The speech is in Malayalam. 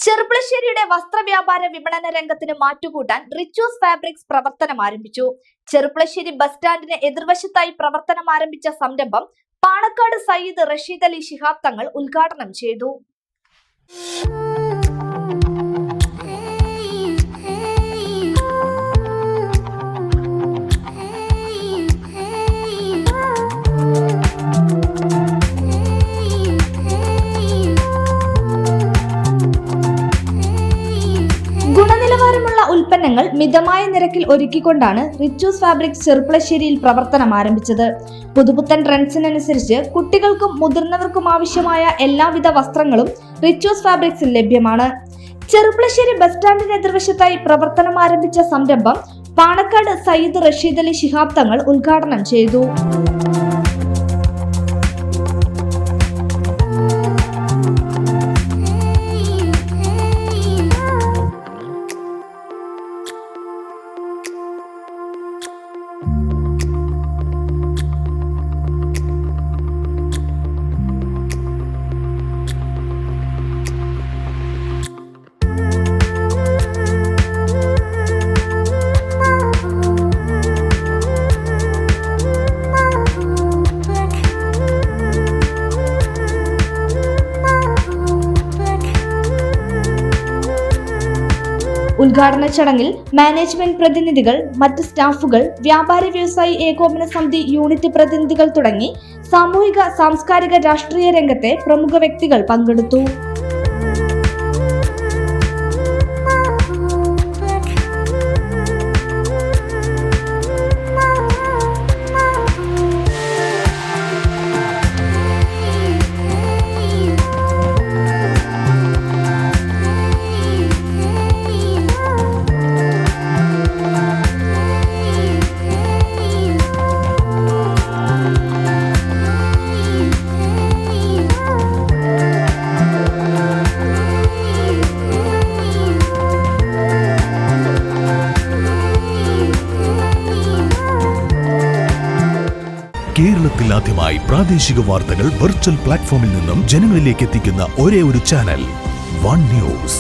ചെറുപ്പളശ്ശേരിയുടെ വസ്ത്രവ്യാപാര വിപണന രംഗത്തിന് മാറ്റുകൂട്ടാൻ റിച്ചൂസ് ഫാബ്രിക്സ് പ്രവർത്തനം ആരംഭിച്ചു. ചെറുപ്പളശ്ശേരി ബസ് സ്റ്റാൻഡിന് എതിർവശത്തായി പ്രവർത്തനം ആരംഭിച്ച സംരംഭം പാണക്കാട് സയ്യിദ് റഷീദ് അലി ശിഹാബ് തങ്ങൾ ഉദ്ഘാടനം ചെയ്തു. ഗുണനിലവാരമുള്ള ഉൽപ്പന്നങ്ങൾ മിതമായ നിരക്കിൽ ഒരുക്കിക്കൊണ്ടാണ് റിച്ചൂസ് ഫാബ്രിക്സ് ചെറുപ്പളശ്ശേരിയിൽ പ്രവർത്തനം ആരംഭിച്ചത്. പുതുപുത്തൻ ട്രെൻഡ്സിനനുസരിച്ച് കുട്ടികൾക്കും മുതിർന്നവർക്കും ആവശ്യമായ എല്ലാവിധ വസ്ത്രങ്ങളും റിച്ചൂസ് ഫാബ്രിക്സിൽ ലഭ്യമാണ്. ചെറുപ്പളശ്ശേരി ബസ് സ്റ്റാൻഡിന് എതിർവശത്തായി പ്രവർത്തനം ആരംഭിച്ച സംരംഭം പാണക്കാട് സയ്യിദ് റഷീദ് അലി ശിഹാബ് തങ്ങൾ ഉദ്ഘാടനം ചെയ്തു. ഉദ്ഘാടന ചടങ്ങിൽ മാനേജ്മെന്റ് പ്രതിനിധികൾ, മറ്റ് സ്റ്റാഫുകൾ, വ്യാപാരി വ്യവസായി ഏകോപന സമിതി യൂണിറ്റ് പ്രതിനിധികൾ തുടങ്ങി സാമൂഹിക, സാംസ്കാരിക, രാഷ്ട്രീയ രംഗത്തെ പ്രമുഖ വ്യക്തികൾ പങ്കെടുത്തു. കേരളത്തിൽ ആദ്യമായി പ്രാദേശിക വാർത്തകൾ വെർച്വൽ പ്ലാറ്റ്ഫോമിൽ നിന്നും ജനങ്ങളിലേക്ക് എത്തിക്കുന്ന ഒരേ ഒരു ചാനൽ വൺ ന്യൂസ്.